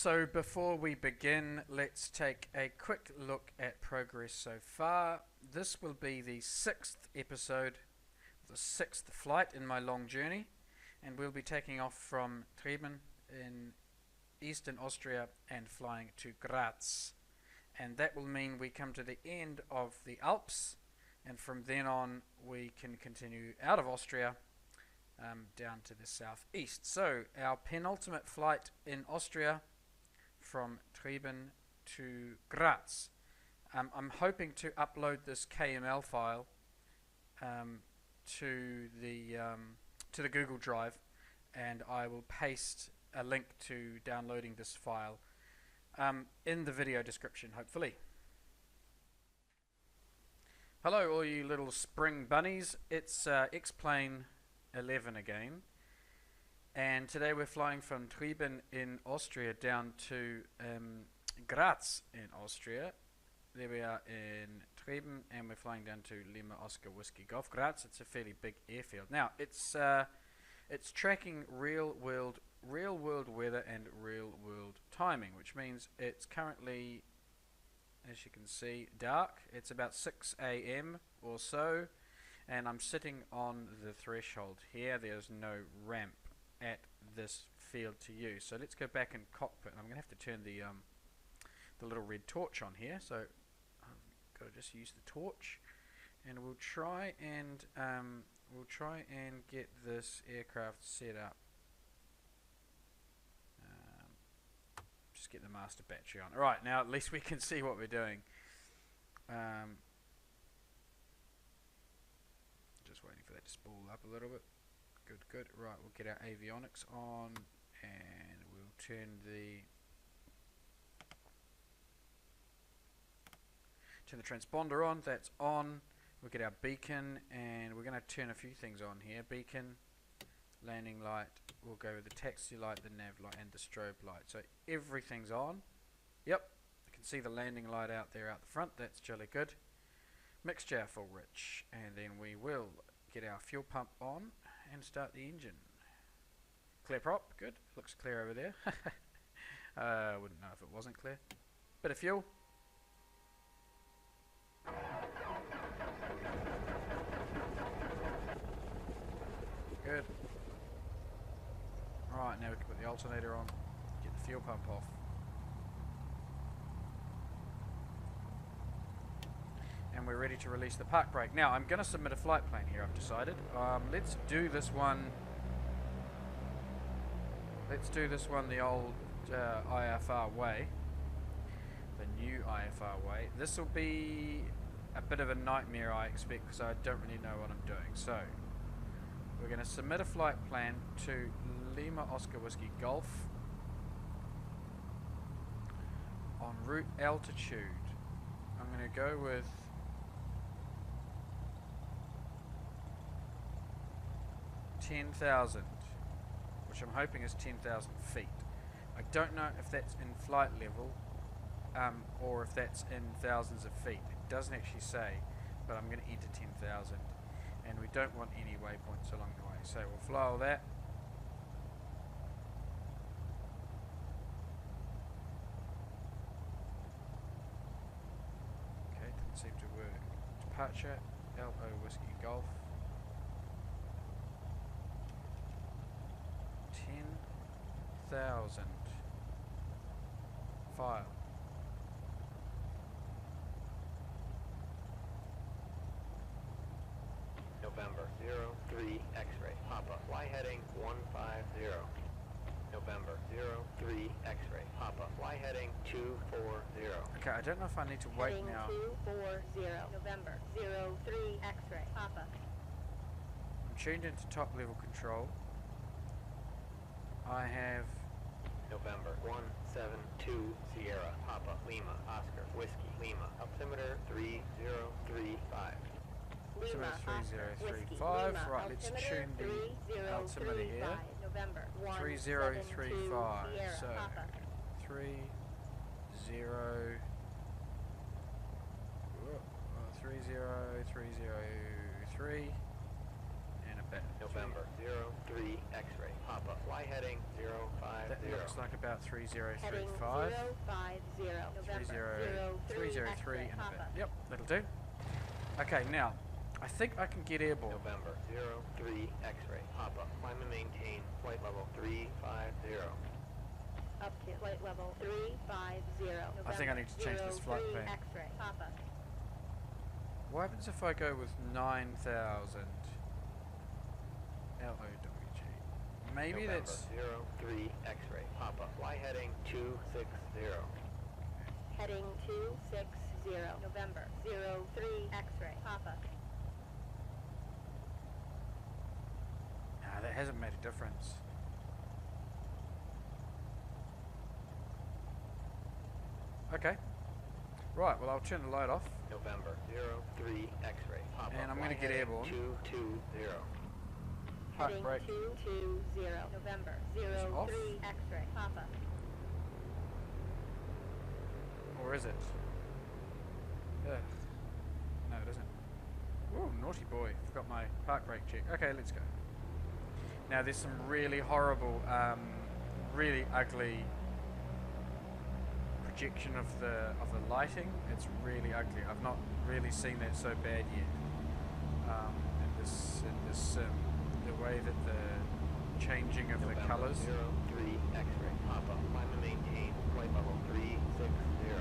So before we begin, let's take a quick look at progress so far. This will be the 6th episode, the 6th flight in my long journey, and we'll be taking off from Trieben in eastern Austria and flying to Graz. And that will mean we come to the end of the Alps, and from then on we can continue out of Austria down to the southeast. So our penultimate flight in Austria from Trieben to Graz. I'm hoping to upload this KML file to the Google Drive, and I will paste a link to downloading this file in the video description, hopefully. Hello all you little spring bunnies, it's X-Plane 11 again, and today we're flying from Trieben in Austria down to Graz in Austria. There we are in Trieben, and we're flying down to Lima Oscar Whiskey Golf. Graz, it's a fairly big airfield. Now it's tracking real world weather and real world timing, which means it's currently, as you can see, dark. It's about 6 AM or so, and I'm sitting on the threshold here. There's no ramp at this field to use. So let's go back in cockpit. I'm going to have to turn the little red torch on here. So I've got to just use the torch, and we'll try and get this aircraft set up. Just get the master battery on. Alright, now at least we can see what we're doing. Just waiting for that to spool up a little bit. Good. Right, we'll get our avionics on, and we'll turn the transponder on. That's on. We'll get our beacon, and we're going to turn a few things on here. Beacon, landing light, we'll go with the taxi light, the nav light, and the strobe light. So everything's on. Yep, I can see the landing light out there out the front. That's jolly good. Mixture full rich, and then we will get our fuel pump on and start the engine. Clear prop, good. Looks clear over there. I wouldn't know if it wasn't clear. Bit of fuel. Good. Alright, now we can put the alternator on, get the fuel pump off. And we're ready to release the park brake. Now, I'm going to submit a flight plan here, I've decided. Let's do this one. Let's do this one the old IFR way. The new IFR way. This will be a bit of a nightmare, I expect, because I don't really know what I'm doing. So, we're going to submit a flight plan to Lima Oscar Whiskey Golf on route altitude. I'm going to go with 10,000, which I'm hoping is 10,000 feet. I don't know if that's in flight level or if that's in thousands of feet. It doesn't actually say, but I'm going to enter 10,000, and we don't want any waypoints along the way, so we'll fly all that. Okay, didn't seem to work. Departure, LO Whiskey Golf. 10,000. File. November 03 X-ray. Papa. Fly heading 150. November 03 X-ray. Papa. Fly heading 240. Okay, I don't know if I need to wait heading now. 240. November 03 X-ray. Papa. I'm tuned into top level control. I have November 172 Sierra. Papa. Lima. Oscar. Whiskey. Lima. Altimeter 3035. altimeter Lima, 3035. Lima, Right, let's tune the altimeter here. November 3035. Sierra, So Papa. 30303, and a November 03 X-ray. Papa. Fly heading 050. That looks like about Heading 3035. 050. November 303 and a bit. Papa. Yep, that'll do. Okay, now, I think I can get airborne. November 03 X-ray. Papa. Climb and maintain flight level 350. Up to flight level 350. I think I need to change this flight plan. X-ray. Papa. What happens if I go with 9,000? LOWG. Maybe November that's... 03 X-ray. Papa. Fly heading 260. Heading 260. November 03 X-ray. Papa. Nah, that hasn't made a difference. Okay. Right, well I'll turn the light off. November 03 X-ray. Papa. And I'm Fly gonna get heading airborne. 220. Park Heading brake. 220. November off. 03 X-ray. Papa. Or is it? Ugh. No, it isn't. Ooh, naughty boy. Forgot my park brake check. Okay, let's go. Now there's some really horrible, really ugly projection of the lighting. It's really ugly. I've not really seen that so bad yet. In this the way that the changing of the November colours. 03 X-ray. Papa. Climb and maintain flight level 360.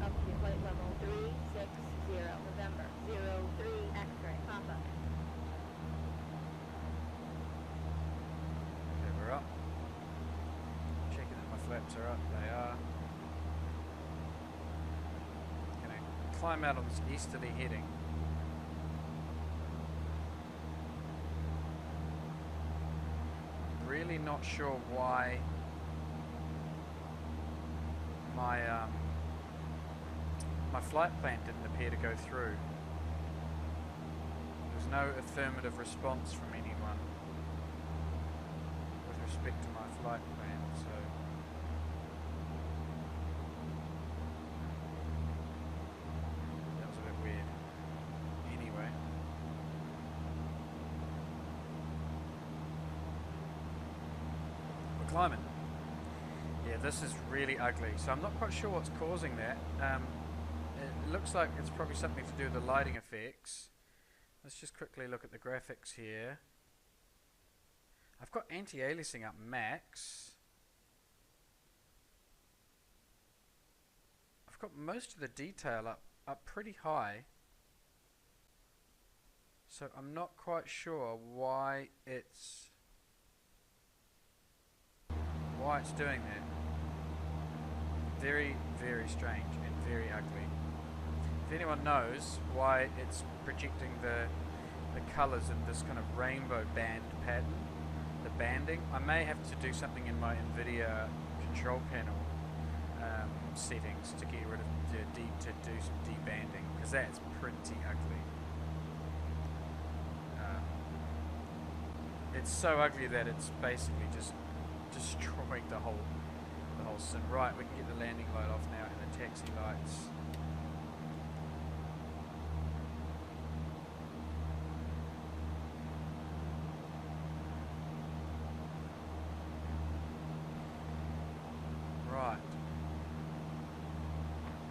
Up to flight level 360. November 03 X-ray. Papa. Okay, we're up. Checking that my flaps are up. They are. Gonna climb out on this easterly heading. Really not sure why my my flight plan didn't appear to go through. There's no affirmative response from anyone with respect to my flight plan, so that was a bit weird. Anyway. We're climbing. Yeah, this is really ugly, so I'm not quite sure what's causing that. It looks like it's probably something to do with the lighting effects. Let's just quickly look at the graphics here. I've got anti-aliasing up max. I've got most of the detail up pretty high. So I'm not quite sure why it's doing that. Very, very strange and very ugly. If anyone knows why it's projecting the colours in this kind of rainbow band pattern, the banding, I may have to do something in my NVIDIA control panel settings to get rid of to do some debanding, because that's pretty ugly. It's so ugly that it's basically just destroying the whole scene. Right, we can get the landing light off now and the taxi lights. Right.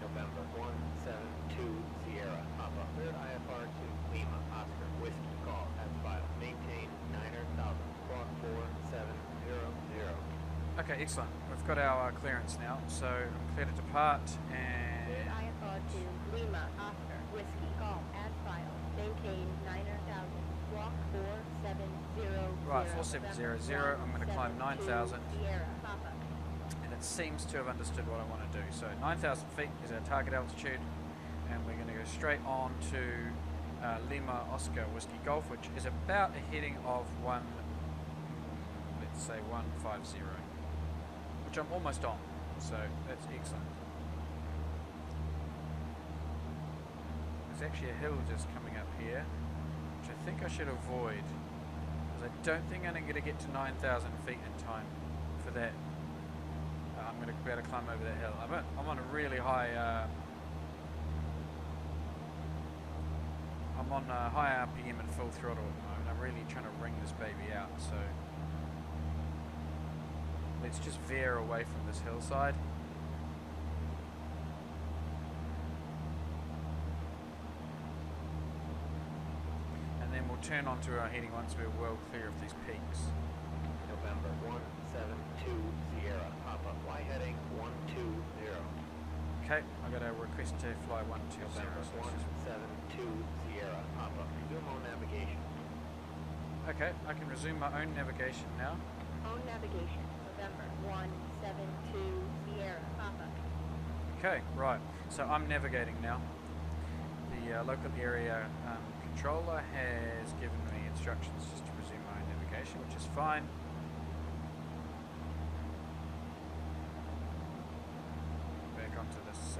November 172 Sierra. Papa. Third IFR to Lima. Oscar. Whiskey. Golf. As file. Maintain 9,000. Squawk 4700. Okay, excellent. We've got our clearance now, so I'm clear to depart and... Third IFR to Lima. Oscar. Whiskey. Golf. As file. Maintain 9,000. Squawk 4700. Right, 4700. I'm going to climb 9,000. Sierra. Papa. And it seems to have understood what I want to do. So 9,000 feet is our target altitude, and we're going to go straight on to Lima Oscar Whiskey Golf, which is about a heading of let's say 150, which I'm almost on, so that's excellent. There's actually a hill just coming up here, which I think I should avoid, because I don't think I'm going to get to 9,000 feet in time for that. I'm going to be able to climb over that hill. I'm on a really high I'm on high RPM and full throttle at the moment. I'm really trying to wring this baby out, so let's just veer away from this hillside. And then we'll turn onto our heading once we're well clear of these peaks. November 172 Sierra, Papa, fly heading 120. Okay, I got a request to fly 120. November 172 Sierra, Papa, resume on navigation. Okay, I can resume my own navigation now. Own navigation. November 172 Sierra, Papa. Okay, right. So I'm navigating now. The local area controller has given me instructions just to resume my own navigation, which is fine. Back onto this.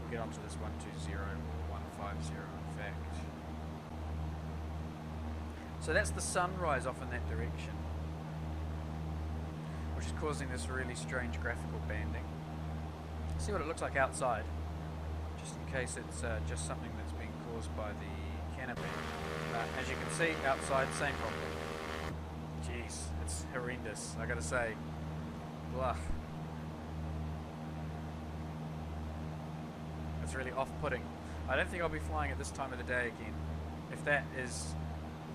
We'll get onto this 120 or 150 in fact. So that's the sunrise off in that direction, which is causing this really strange graphical banding. See what it looks like outside, just in case it's just something that's being caused by the canopy. As you can see outside, same problem. Jeez, it's horrendous, I gotta say. Blah. It's really off-putting. I don't think I'll be flying at this time of the day again, if that is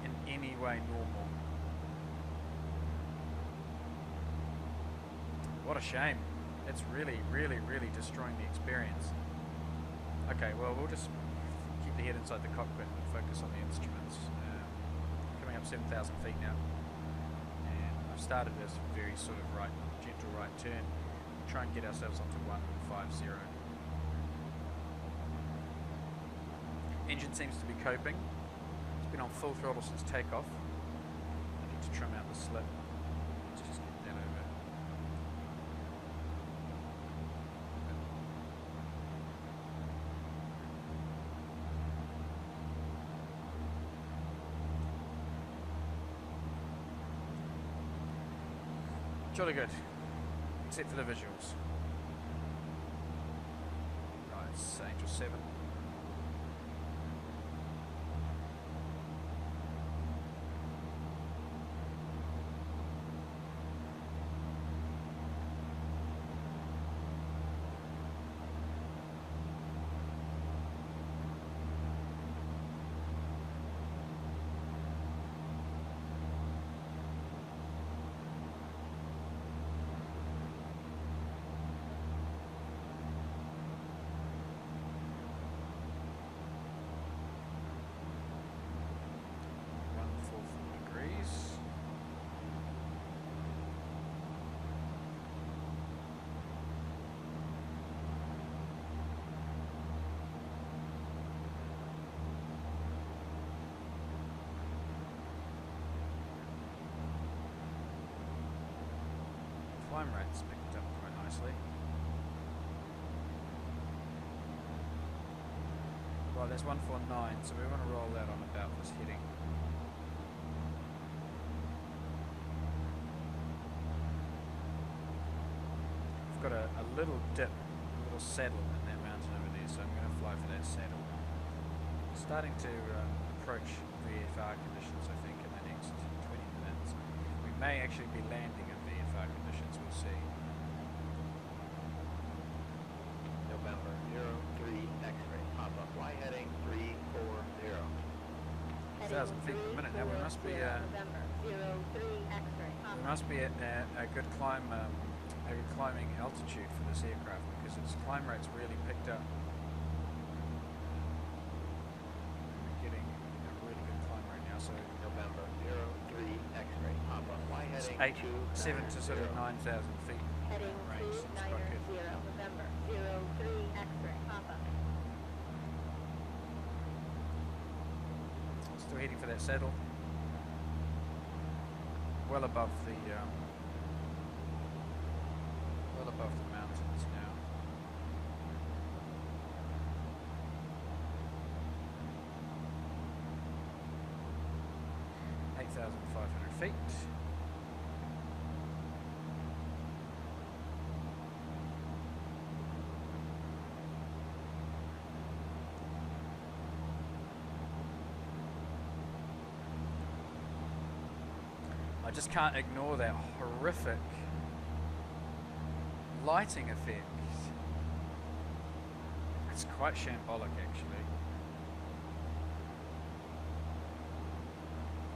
in any way normal. What a shame. It's really, really, really destroying the experience. Okay, well, we'll just keep the head inside the cockpit and focus on the instruments. Coming up 7,000 feet now. And I've started this very sort of gentle right turn. Try and get ourselves onto 150. Engine seems to be coping. It's been on full throttle since takeoff. I need to trim out the slip. Let's just get that over. Jolly good, except for the visuals. Right, it's Angel 7. Climb rate's picked up quite nicely. Right, that's 149, so we want to roll that on about this heading. We've got a little dip, a little saddle in that mountain over there, so I'm going to fly for that saddle. Starting to approach VFR conditions, I think, in the next 20 minutes. We may actually be landing in VFR conditions, we'll see. November 03 X-ray, Papa, fly heading 340. 1,000 feet per minute now. We must be November 03 X-ray, Papa. we must be at a good climbing altitude for this aircraft, because its climb rate's really picked up. We're getting a really good climb rate now, so November 03 X-ray, Papa, fly it's heading 7 to sort of 9,000 feet Heading range. It's quite good. 290, November 03 X-ray, Papa. Still heading for that saddle. Well above the mountains now. Feet. I just can't ignore that horrific lighting effect. It's quite shambolic actually.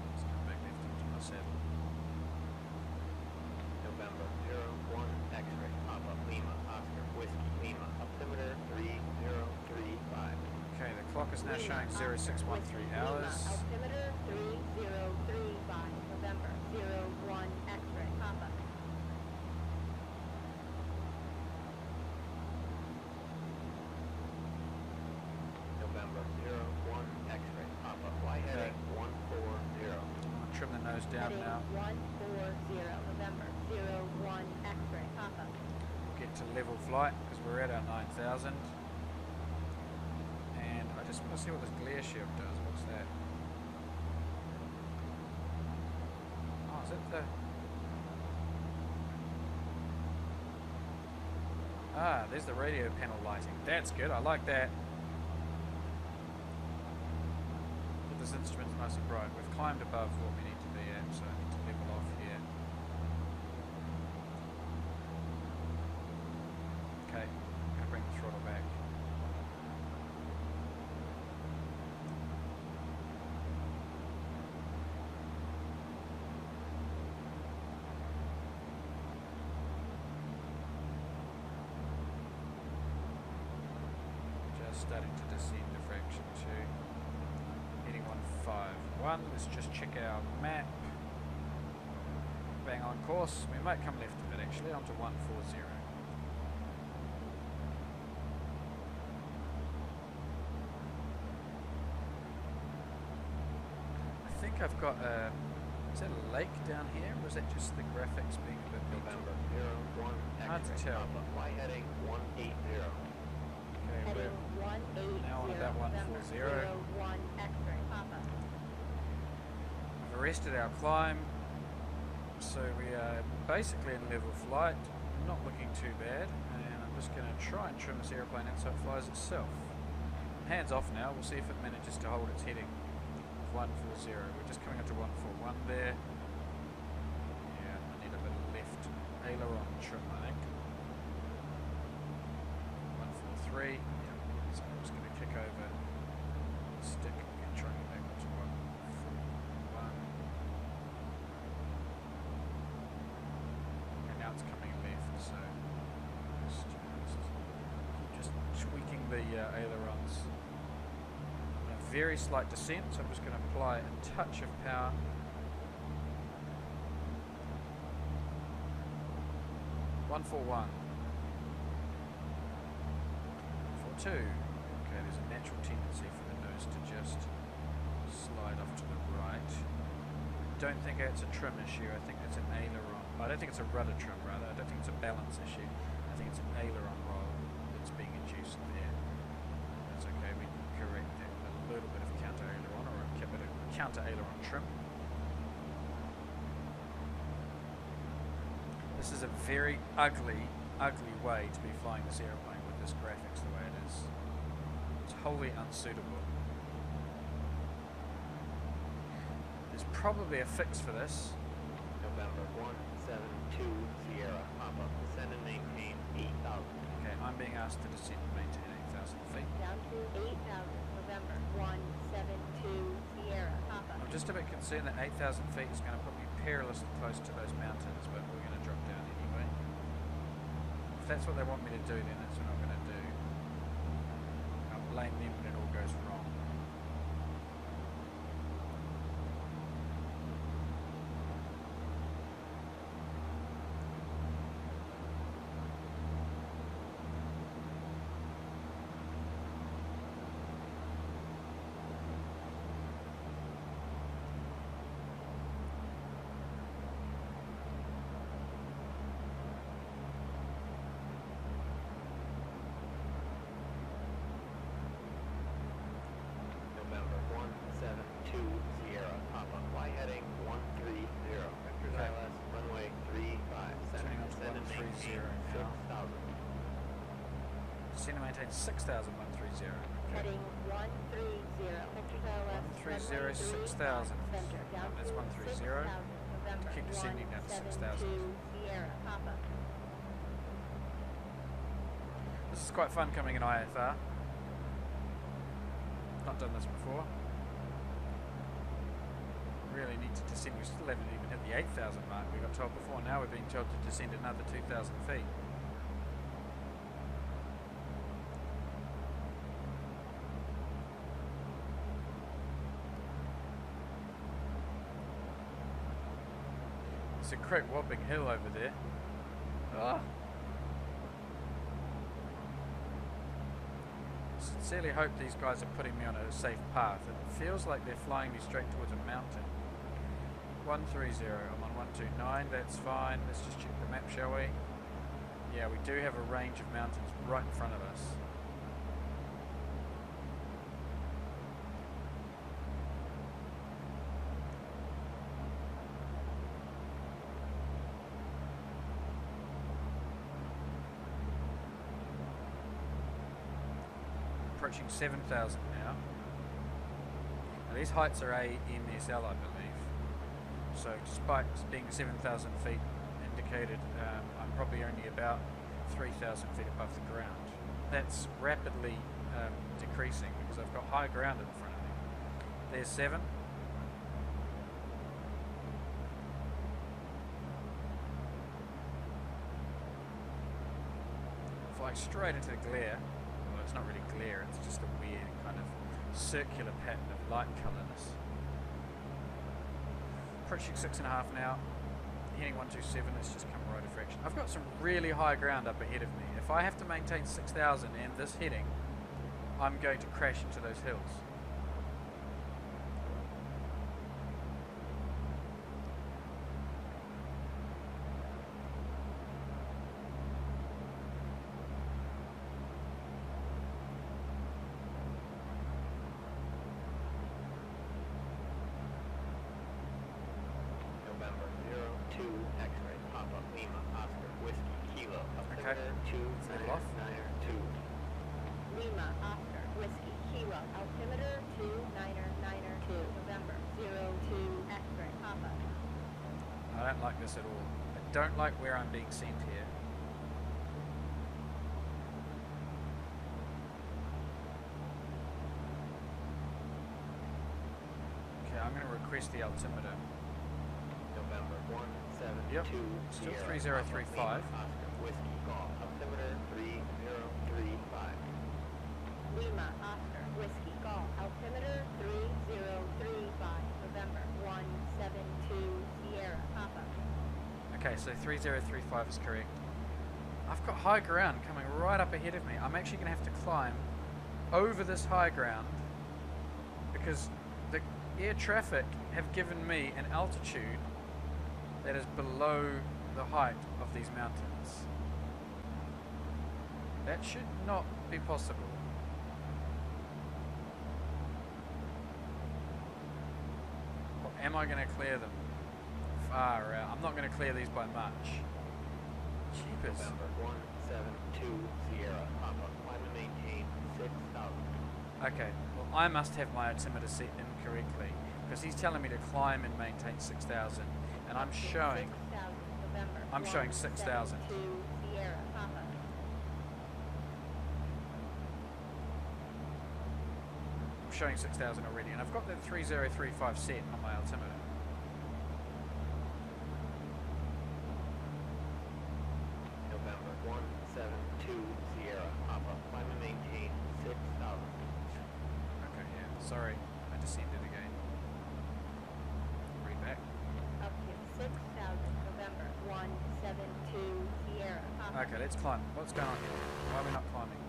Let's go back left into my saddle. November 01 X-ray Papa Lima Oscar Whiskey Lima altimeter 3035. Okay, the clock is now showing 0613 hours. Altimeter 3035. November 01 X-ray Papa. November 01 X-ray Papa fly heading 140. I'll trim the nose down Heading now. 140. November 01 X-ray Papa. Get to level flight because we're at our 9,000. And I just want to see what this glare shield does. What's that? Oh, is it the... Ah, there's the radio panel lighting. That's good, I like that. But this instrument's nice and bright. We've climbed above what we need to be at, so I need to level off here. Okay, I'm going to bring the throttle back. Just starting to descend to fraction 2. Heading 151. Let's just check our map. Bang on course. We might come left a bit actually, onto 140. I think I've got a... Is that a lake down here, or is that just the graphics being a bit November big? 01 Hard to X-ray tell. Papa fly heading 180. Okay, Heading we're 180. now on about November 140. 01 X-ray Papa. We've arrested our climb, so we are basically in level flight, not looking too bad, and I'm just going to try and trim this airplane in so it flies itself. Hands off now, we'll see if it manages to hold its heading. 140, we're just coming up to 141 there. Yeah, I need a bit of left aileron trim, I think. 143, yeah, so I'm just going to kick over, stick, and try and get back up to 141. And now it's coming left, so just tweaking the ailerons. Very slight descent, so I'm just going to apply a touch of power. (141) 142. Okay, there's a natural tendency for the nose to just slide off to the right. I don't think it's a trim issue. I think it's an aileron. I don't think it's a rudder trim, rather. I don't think it's a balance issue. I think it's an aileron roll that's being induced there. That's okay. We can correct that. A little bit of counter aileron or a bit of counter aileron trim. This is a very ugly way to be flying this airplane with this graphics the way it is. It's wholly unsuitable. There's probably a fix for this. November 172 Sierra Papa descend and maintain 8,000. Okay, I'm being asked to descend and maintain 8,000 feet. Down to 8,000. November 172 Sierra Papa. I'm just a bit concerned that 8,000 feet is going to put me perilously close to those mountains, but we're going to drop down anyway. If that's what they want me to do, then that's what I'm going to do. I'll blame them when it all goes wrong. November 172 Sierra Papa fly heading 130. Vectors Okay. ILS runway 35. Turning on to Descend and 130 maintain now. 6,000. Descend and maintain 6,130. Okay. Heading 130. Vectors ILS. 130, 6,000. Center. Down That's to 130. 6,000. November. Keep descending down to 6,000. 172 Sierra Papa. This is quite fun coming in IFR. Not done this before. Really need to descend. We still haven't even hit the 8,000 mark we got told before. Now we're being told to descend another 2,000 feet. It's a crack wobbling hill over there. Ah. Sincerely hope these guys are putting me on a safe path. It feels like they're flying me straight towards a mountain. 130, I'm on 129, that's fine. Let's just check the map, shall we? Yeah, we do have a range of mountains right in front of us. Approaching 7,000 now. Now these heights are AMSL, I believe. So despite being 7,000 feet indicated, I'm probably only about 3,000 feet above the ground. That's rapidly decreasing because I've got high ground in front of me. There's 7. Flying straight into the glare. Well, it's not really glare, it's just a weird kind of circular pattern of light colourness. Approaching 6.5 now, heading 127, let's just come right a fraction. I've got some really high ground up ahead of me. If I have to maintain 6,000 and this heading, I'm going to crash into those hills. I don't like this at all. I don't like where I'm being sent here. Okay, I'm going to request the altimeter. November 172 Yep, still 3035. Whiskey Golf. Altimeter 3035. Lima Oscar Whiskey Golf. Altimeter 3035. November 172 Sierra Papa. Okay, so 3035 is correct. I've got high ground coming right up ahead of me. I'm actually going to have to climb over this high ground because the air traffic have given me an altitude that is below the height of these mountains. That should not be possible. Or am I going to clear them? Far out. I'm not going to clear these by much. Jeepers. November 172 Sierra Papa. Climb and maintain 6,000. Okay, well I must have my altimeter set incorrectly because he's telling me to climb and maintain 6,000 and I'm showing 6,000. Sierra Papa. I'm showing 6,000 already and I've got that 3035 set on my altimeter. November 172 Sierra Papa. Climb and maintain 6,000. Okay, yeah, sorry, I descended again. Read back. Up to 6,000. November 172 Sierra Papa. Okay, let's climb. What's going on here? Why are we not climbing?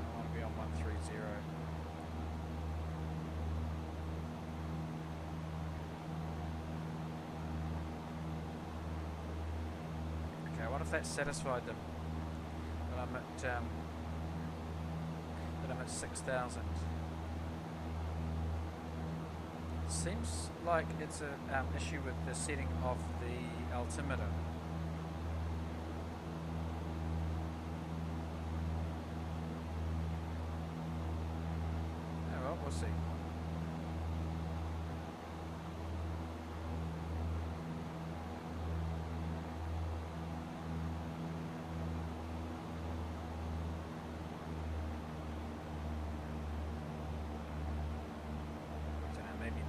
I want to be on 130. Okay, I wonder if that satisfied them. That I'm at 6,000. Seems like it's an issue with the setting of the altimeter. pussy.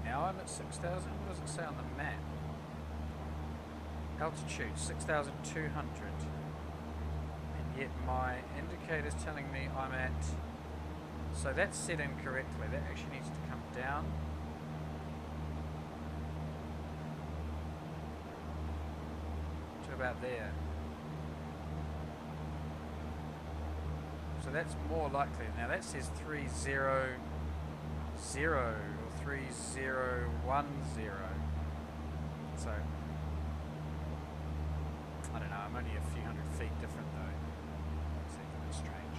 Now I'm at 6,000. What does it say on the map? Altitude 6,200. And yet my indicator's telling me I'm at... So that's set incorrectly. That actually needs to come down. To about there. So that's more likely. Now that says 300 or 3010. So I don't know, I'm only a few hundred feet different though. Seems a bit strange.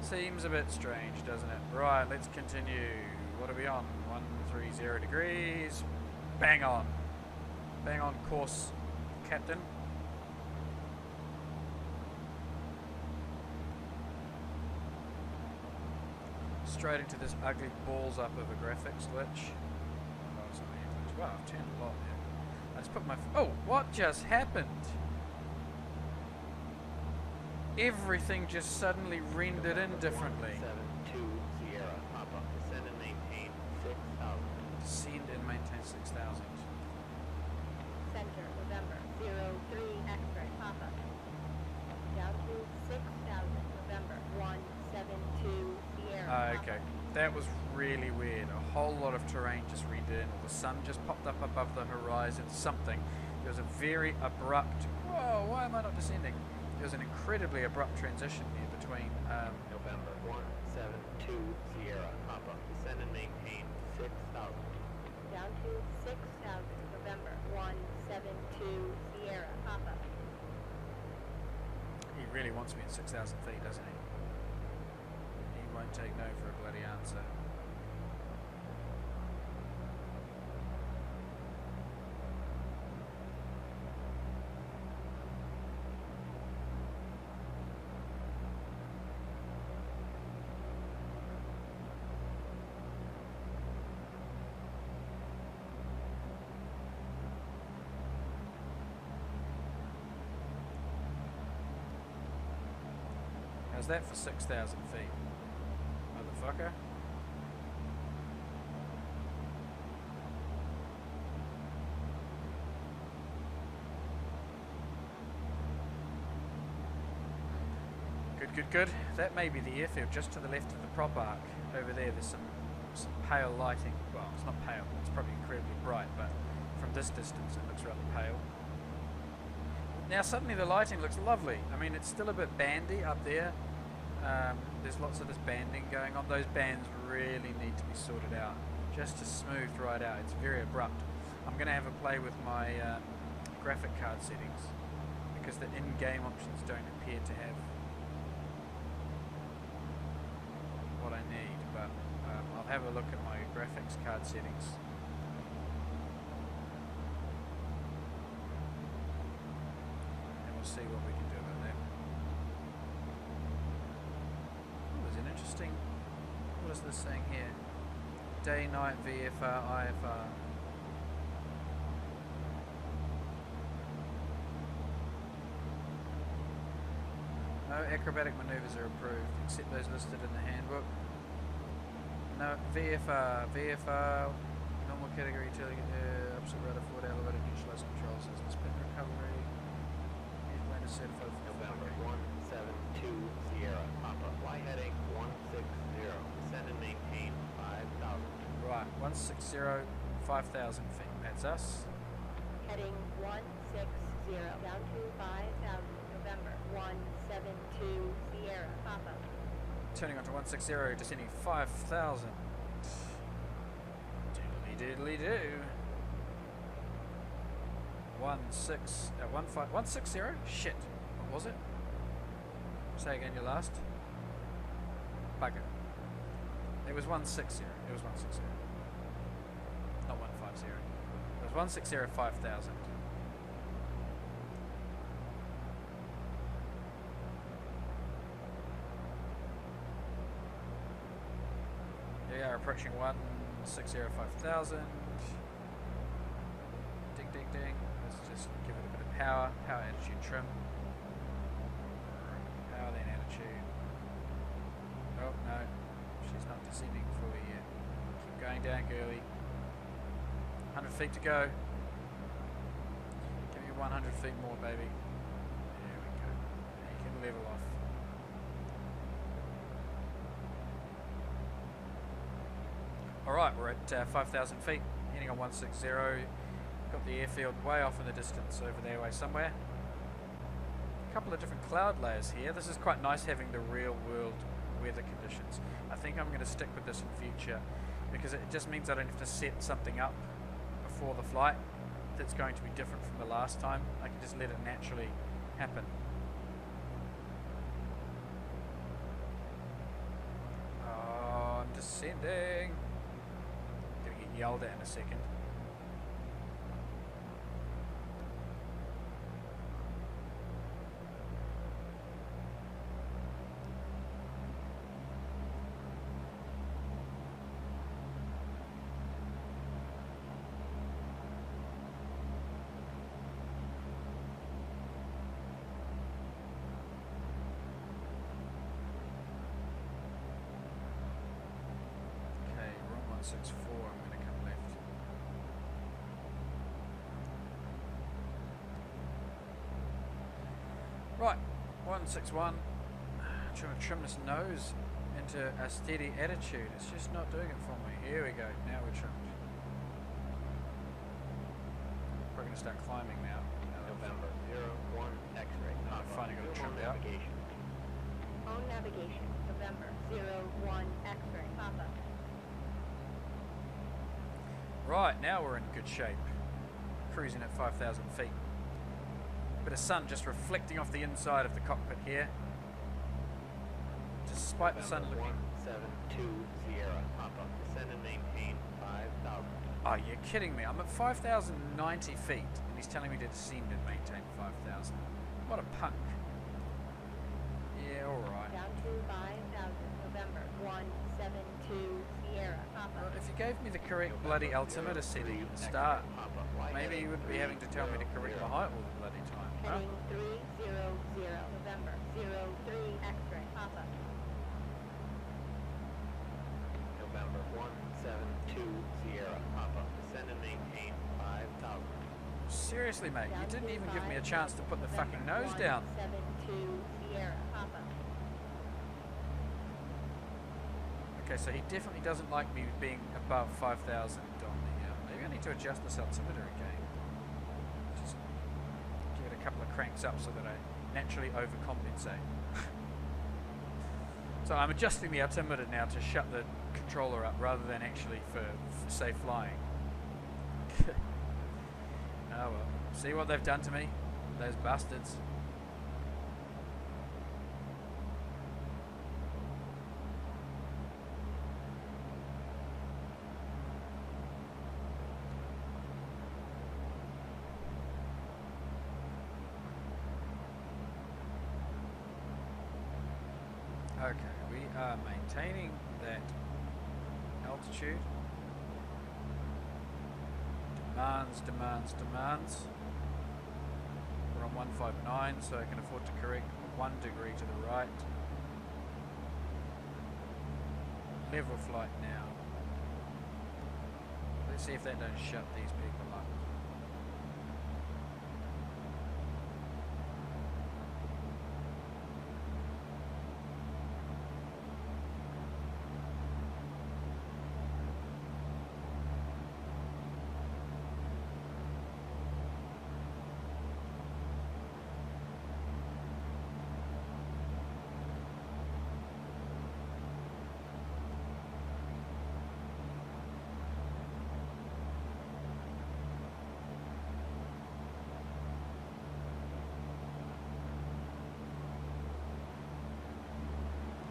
Seems a bit strange, doesn't it? Right, let's continue. What are we on? 130 degrees. Bang on. Bang on course, Captain. Straight into this ugly balls up of a graphics glitch. Oh, it's not a glitch. Wow, I've turned a lot there. I just put my... Oh, what just happened? Everything just suddenly rendered in differently. 172 Sierra, Papa. Descend and maintain 6,000. Descend and maintain 6,000. Center, November, 03 X-ray, Papa. Down to 6,000, November, 172 Sierra, Okay. That was really weird. A whole lot of terrain just rendered in. The sun just popped up above the horizon. Something. There was a very abrupt... Whoa, why am I not descending? There was an incredibly abrupt transition here between... November 172 Sierra, Papa. Descend and maintain 6,000. Down to 6,000, November, 172 Sierra, Papa. He really wants me at 6,000 feet, doesn't he? He won't take no for a bloody answer. How's that for 6,000 feet? Motherfucker. Good, good, good. That may be the airfield just to the left of the prop arc. Over there, there's some pale lighting. Well, it's not pale, it's probably incredibly bright, but from this distance it looks rather pale. Now suddenly the lighting looks lovely. I mean, it's still a bit bandy up there. There's lots of this banding going on. Those bands really need to be sorted out just to smooth right out. It's very abrupt. I'm going to have a play with my graphic card settings because the in-game options don't appear to have what I need, but I'll have a look at my graphics card settings. And we'll see what we can do about that. Interesting. What is this saying here? Day, night, VFR, IFR. No acrobatic maneuvers are approved, except those listed in the handbook. No VFR, normal category, utility, opposite rudder, forward elevator, neutralized control system, spin recovery, airplane is certified for November 172 Sierra, Papa. Fly heading 160. Descend and maintain 5,000. Right, 160, 5,000 feet. That's us. Heading 160, down to 5,000, November, 172 Sierra, Papa. Turning onto 160, descending 5,000. Doodly doodly doo. 160? Shit. What was it? Say again your last. Bugger. It was 160. It was 160. Not 150. It was 160, 5,000. approaching 1605,000. Ding, ding, ding. Let's just give it a bit of power. Power, attitude, trim. Power, then attitude. Oh, no. She's not descending fully yet. Keep going down, girly. 100 feet to go. Give me 100 feet more, baby. There we go. You can level off. Alright, we're at 5,000 feet, heading on 160. Got the airfield way off in the distance over there way somewhere. A couple of different cloud layers here. This is quite nice having the real world weather conditions. I think I'm going to stick with this in future because it just means I don't have to set something up before the flight that's going to be different from the last time. I can just let it naturally happen. Oh, I'm descending. Gonna get yelled at in a second. Okay, wrong 164, I'm going to come left. Right, 161. Trying to trim this nose into a steady attitude. It's just not doing it for me. Here we go. Now we're trimmed. We're going to start climbing now. November 01 X-ray. Finally got it trimmed out. Navigation. On navigation, November 01 X-ray, Papa. Right, now we're in good shape. Cruising at 5,000 feet. Bit of sun just reflecting off the inside of the cockpit here. Despite the sun November looking... 172 Sierra. Papa. Descend and maintain 5,000. Oh, you're kidding me. I'm at 5,090 feet and he's telling me to descend and maintain 5,000. What a punk. Yeah, alright. Down to 5,000, November 172 Sierra, Papa. Well, if you gave me the correct bloody altimeter setting at the start, maybe you wouldn't be having to tell me to correct the height all the bloody time. Huh? Heading 300, November 03 X-ray, Papa. November 172 Sierra. Papa. Descend and maintain 5,000. Seriously, mate, you Down didn't to even give me a 5,000, chance to put the fucking November nose down. 172 Sierra, Papa. Okay, so he definitely doesn't like me being above 5,000 on the... maybe I need to adjust this altimeter again. Just give it a couple of cranks up so that I naturally overcompensate. So I'm adjusting the altimeter now to shut the controller up rather than actually for safe flying. Oh well. See what they've done to me? Those bastards. Okay, we are maintaining that altitude. Demands. We're on 159, so I can afford to correct 1 degree to the right. Level flight now. Let's see if that don't shut these people up.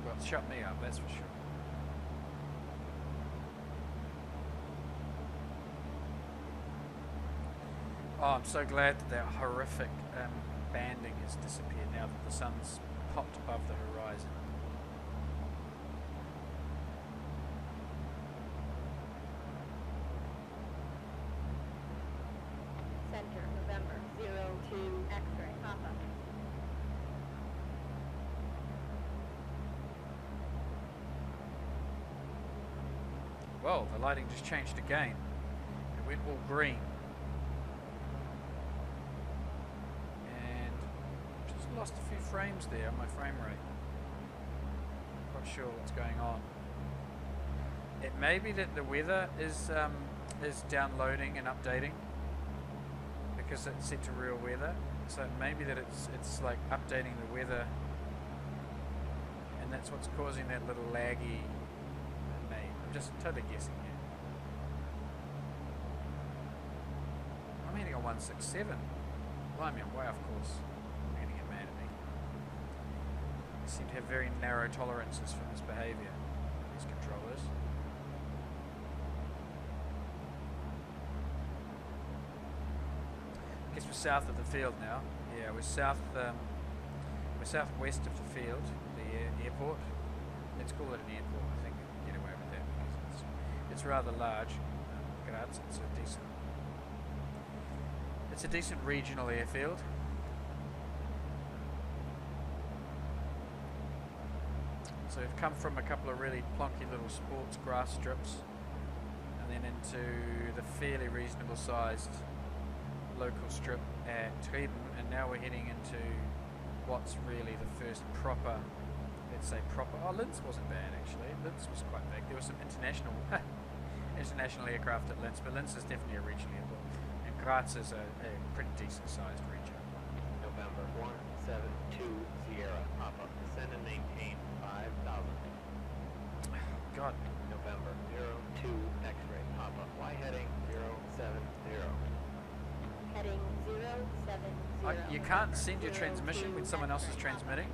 Well, it's shut me up, that's for sure. Oh, I'm so glad that that horrific banding has disappeared now that the sun's popped above the horizon. well, the lighting just changed again. It went all green. And just lost a few frames there on my frame rate. Not sure what's going on. It may be that the weather is downloading and updating because it's set to real weather. So maybe that it's like updating the weather, and that's what's causing that little laggy. I'm just totally guessing here. I'm hitting a 167. Blimey, I'm way off course. I'm gonna get mad at me. They seem to have very narrow tolerances for this behaviour, these controllers. I guess we're south of the field now. Yeah, we're southwest of the field, the airport. Let's call it an airport. I think we can get away with that because it's rather large. Graz, it's a decent regional airfield. So we've come from a couple of really plonky little sports grass strips, and then into the fairly reasonable sized local strip at Trieben, and now we're heading into what's really the first proper, let's say proper, Linz wasn't bad actually, Linz was quite big, there was some international aircraft at Linz, but Linz is definitely a regional airport, and Graz is a pretty decent sized region. November 172 Sierra, Papa, descend and maintain 5,000. God. November 02 X-ray, Papa, Y heading 070. Heading 070. You can't send your transmission when someone else is transmitting,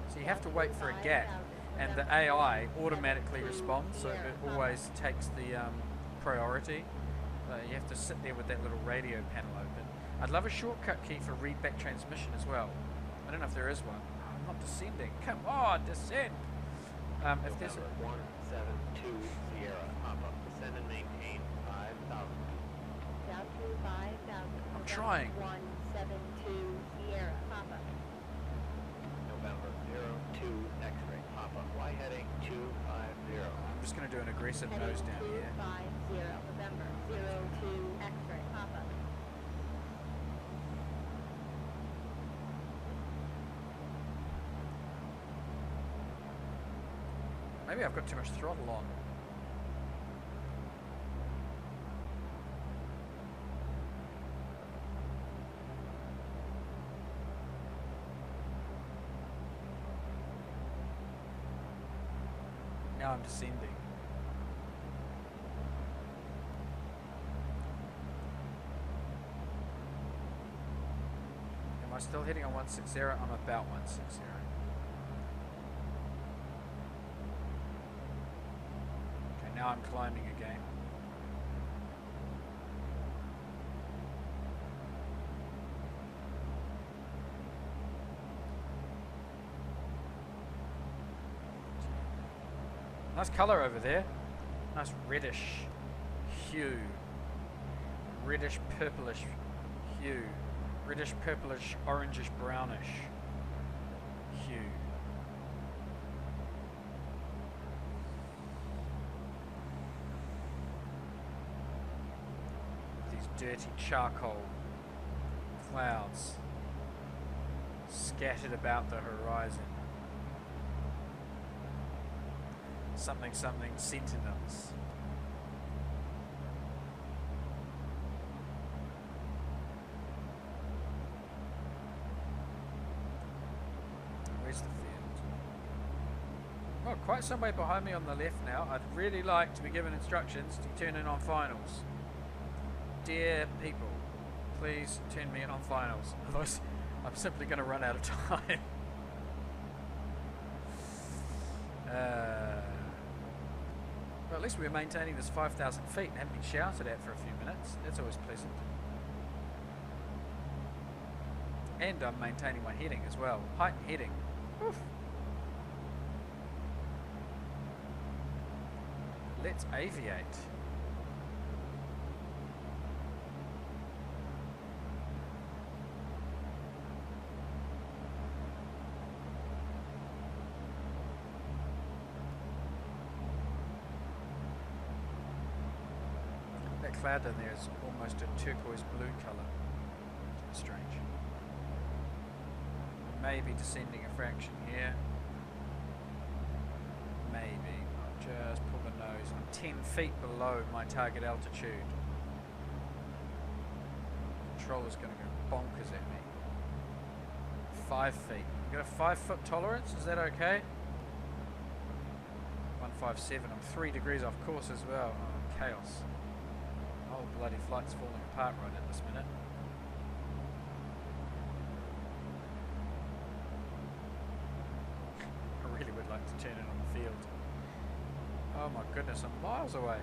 so you have to wait for a gap, and the AI automatically responds, so it always takes the priority. You have to sit there with that little radio panel open. I'd love a shortcut key for read back transmission as well. I don't know if there is one. I'm not descending. Come on, descend. If there's a 172 Sierra, Papa, descend and maintain 5,000. Down to 5,000. I'm trying. 172 Sierra, Papa. November 02 X-ray, Papa, Y heading 250. I'm just going to do an aggressive nose down here. 250 November 02 X-ray, Papa. Maybe I've got too much throttle on. Now I'm descending. Am I still hitting on 160? I'm about 160. Okay, now I'm climbing again. Nice colour over there. Nice reddish hue. Reddish purplish hue. Reddish purplish orangish brownish hue. These dirty charcoal clouds scattered about the horizon. Something sentinels. Where's the field? Oh, quite some way behind me on the left now. I'd really like to be given instructions to turn in on finals. Dear people, please turn me in on finals. Otherwise, I'm simply going to run out of time. Well, at least we're maintaining this 5,000 feet and haven't been shouted at for a few minutes. That's always pleasant. And I'm maintaining my heading as well. Height and heading. Oof. Let's aviate. cloud down there is almost a turquoise blue colour. Strange. Maybe descending a fraction here. Maybe. I'll just pull the nose. I'm 10 feet below my target altitude. Controller's going to go bonkers at me. 5 feet. You got a 5 foot tolerance? Is that okay? 157. I'm 3 degrees off course as well. Oh, chaos. The whole bloody flight's falling apart right at this minute. I really would like to turn it on the field. Oh my goodness, I'm miles away.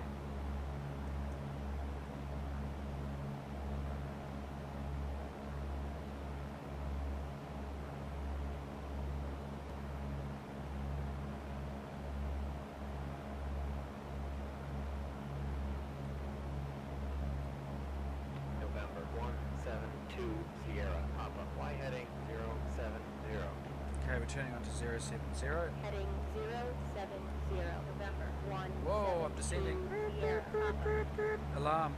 November 172 Sierra Papa. Fly heading 070. Okay, we're turning on to 070. Heading 070. November 1. Whoa, I'm descending. Sierra Papa. Alarm.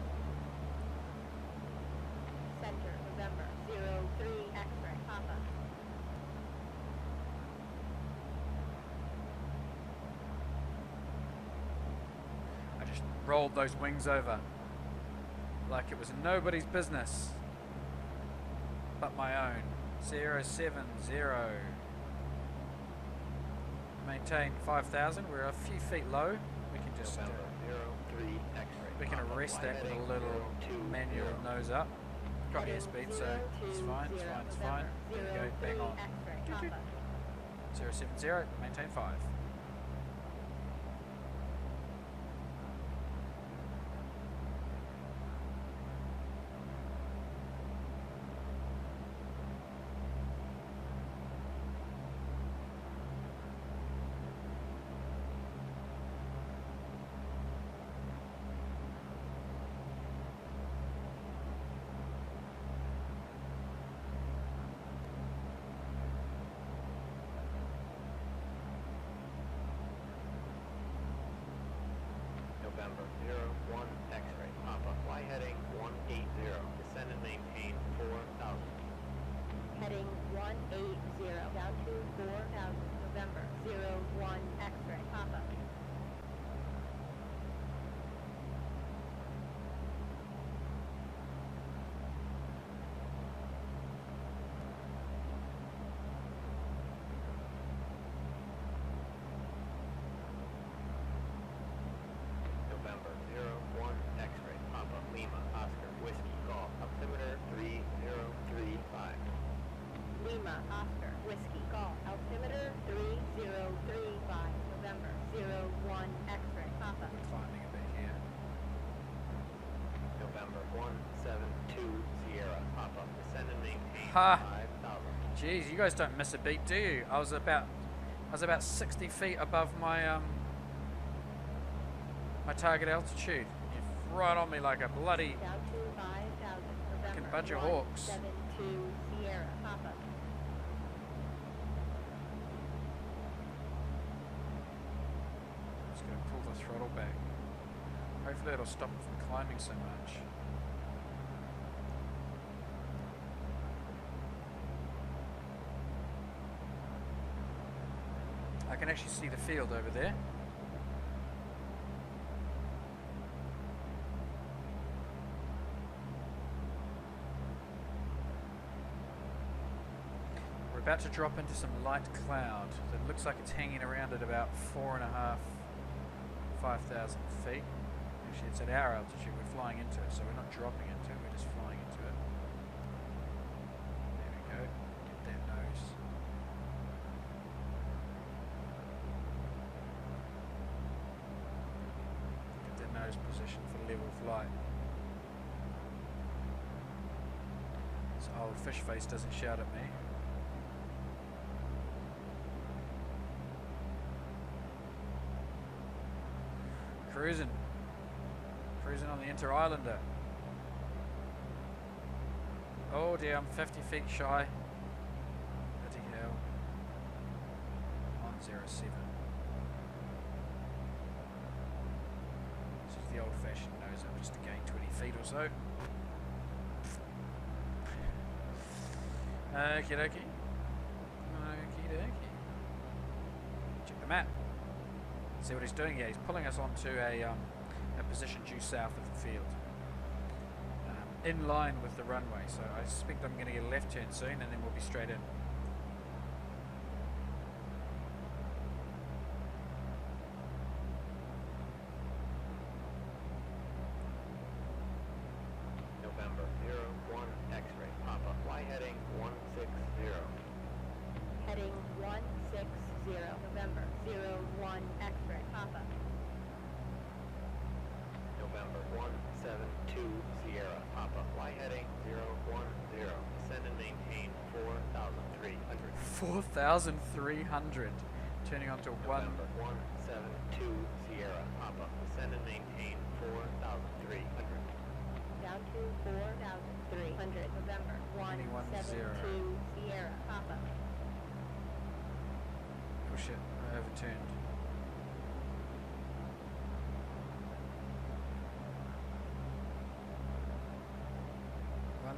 Center. November 03. X-ray Papa. I just rolled those wings over like it was nobody's business but my own. 070. Maintain 5,000. We're a few feet low. We can just November 03 X-ray. we can Papa. arrest Fly that with a heading little 020. manual nose up. Got Heading airspeed, so it's 020 fine. It's fine. It's fine. There we go. Bang 03 on. X-ray Papa. 070. Maintain 5. November 01 X-ray Papa. Fly heading 180. Descend and maintain 4,000. Heading 180. Down to 4,000. November 01 X-ray Papa. November 01 X-ray Papa. Lima Oscar Whiskey Golf. Altimeter 3035. Lima Oscar Whiskey Golf. Altimeter 3035. November 01 X-ray Papa. We're climbing a bit here. November 172 Sierra Papa. Descend and maintain Ha! 5,000. Jeez, you guys don't miss a beat, do you? I was about 60 feet above my my target altitude. You're right on me like a bloody. Down to 5,000. November bunch of hawks. 172 Sierra Papa. Just gonna pull the throttle back. Hopefully it'll stop it from climbing so much. I can actually see the field over there. We're about to drop into some light cloud that looks like it's hanging around at about 4,500, 5,000 feet. Actually, it's at our altitude. We're flying into it, so we're not dropping into it. We're just flying into it. There we go. Get that nose. Get that nose position for level flight. This old fish face doesn't shout at me. Cruising. Cruising on the Inter-Islander. Oh dear, I'm 50 feet shy. Bloody hell. 107. This is the old navigation knows I'm just to gain 20 feet or so. Okie dokie. Okie dokie. Check the map. See what he's doing here. He's pulling us onto a position due south of the field. In line with the runway, so I suspect I'm going to get a left turn soon and then we'll be straight in. November 01 X-ray Papa. Y heading 160. Heading 160. November 01 X-ray Papa. November 172 Sierra Papa. Y heading 010. Descend and maintain 4,300. 4,300. Turning onto one. November 172 Sierra Papa. Descend and maintain 4,300. Down to 4,300. November 172 Sierra Papa. Oh shit, I overturned.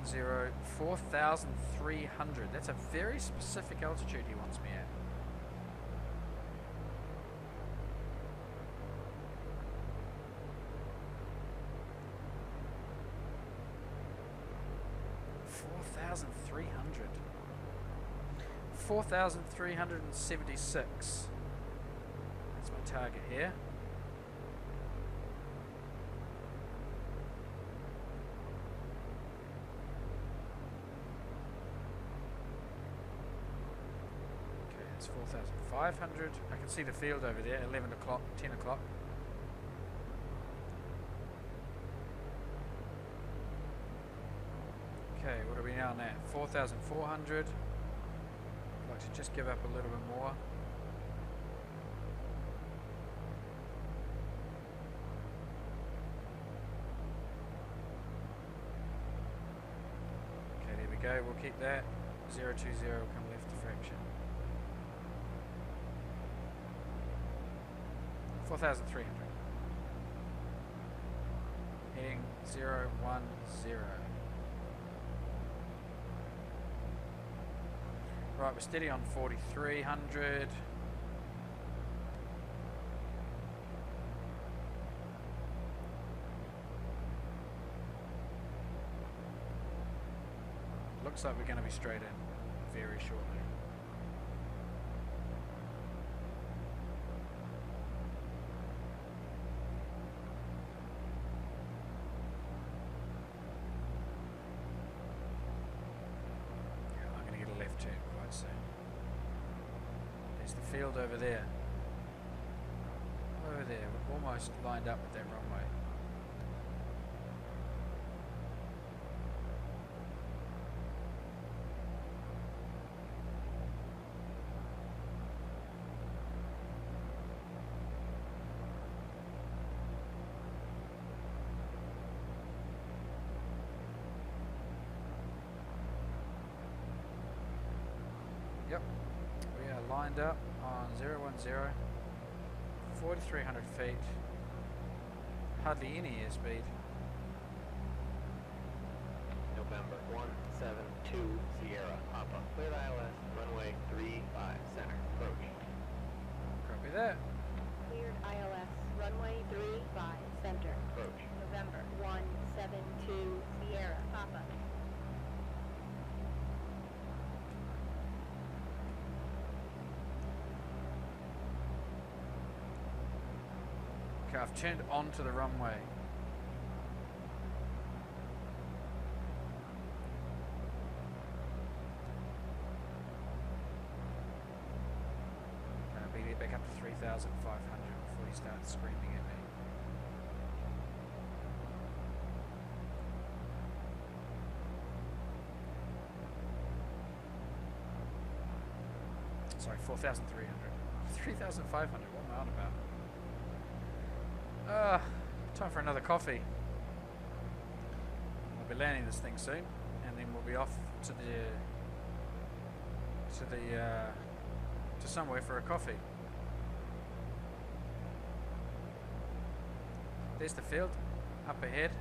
Zero, 4,300. That's a very specific altitude he wants me at. $4,300. 4,376. That's my target here. It's 4,500. I can see the field over there, 11 o'clock, 10 o'clock. Okay, what are we now at? 4,400. I'd like to just give up a little bit more. Okay, there we go. We'll keep that. 020 will come left to fraction. 4,300. Heading 010. Right, we're steady on 4,300. Looks like we're going to be straight in very shortly. There's the field over there. Over there, we're almost lined up with that runway. Yep, we are lined up on 010, 4,300 feet, hardly any airspeed. November 172 Sierra Papa. Cleared ILS, runway 35 center. Approach. Copy that. Cleared ILS, runway 35 center. Approach. November 172 Sierra Papa. Okay, I've turned onto the runway. Gonna beat it back up to 3,500 before he starts screaming at me. Sorry, 4,300. 3,500, what am I on about? Time for another coffee. We'll be landing this thing soon, and then we'll be off to somewhere for a coffee. There's the field. up ahead.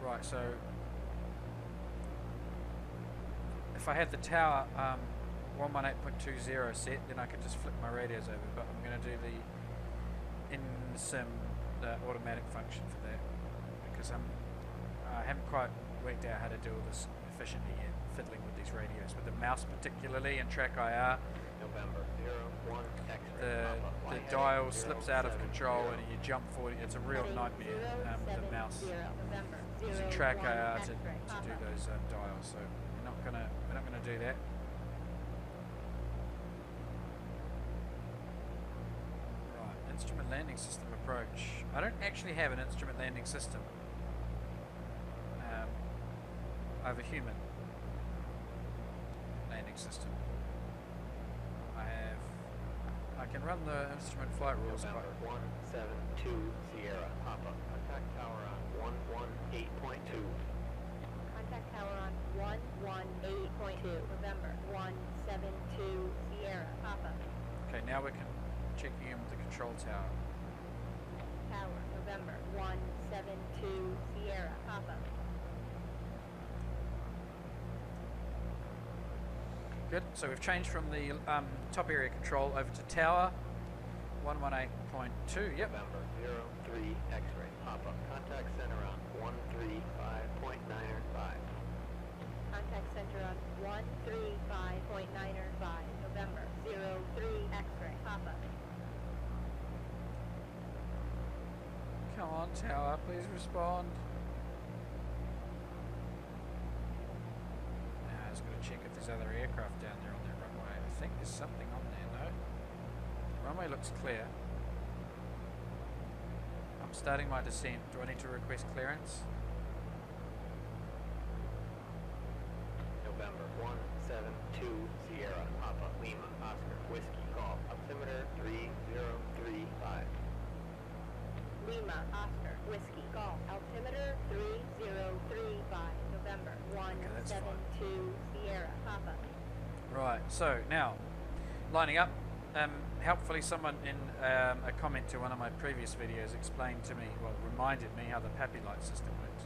Right, so if I had the tower 118.20 set, then I could just flip my radios over, but I'm going to do the in-sim, the automatic function for that, because I haven't quite worked out how to do all this efficiently yet, fiddling with these radios, with the mouse particularly and track IR. November 01 X-ray. The dial slips out of control and you jump forward. It's a real nightmare with the mouse using track IR to do those dials. So we're not gonna do that. Right, instrument landing system approach. I don't actually have an instrument landing system. I have a human landing system. I can run the instrument flight rules. November 172 Sierra Papa. Contact tower on 118.2. Contact tower on 118.2. November 172 Sierra Papa. Okay, now we can check in with the control tower. Tower November 172 Sierra Papa. Good. So we've changed from the top area control over to tower 118.2. Yep. November 03 X-ray Papa. Contact center on 135.95. Contact center on 135.95. November 03 X-ray Papa. Come on, tower, please respond. Now I just got to check if there's other aircraft down there on that runway. I think there's something on there, no? The runway looks clear. I'm starting my descent. Do I need to request clearance? November 172 Sierra Papa Lima Oscar Whiskey Golf. Altimeter 3035. Lima Oscar Whiskey Golf. Altimeter 3035. November that's fine. 172 Sierra Papa. Right, so now, lining up. Helpfully someone in a comment to one of my previous videos explained to me, well, reminded me how the PAPI light system works.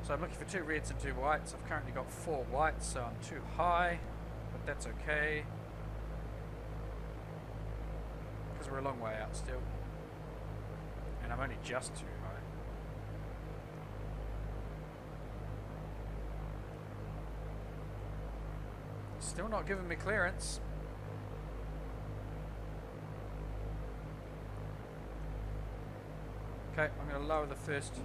So I'm looking for 2 reds and 2 whites. I've currently got 4 whites, so I'm too high, but that's okay, because we're a long way out still, and I'm only just too high. Still not giving me clearance. Okay, I'm going to lower the first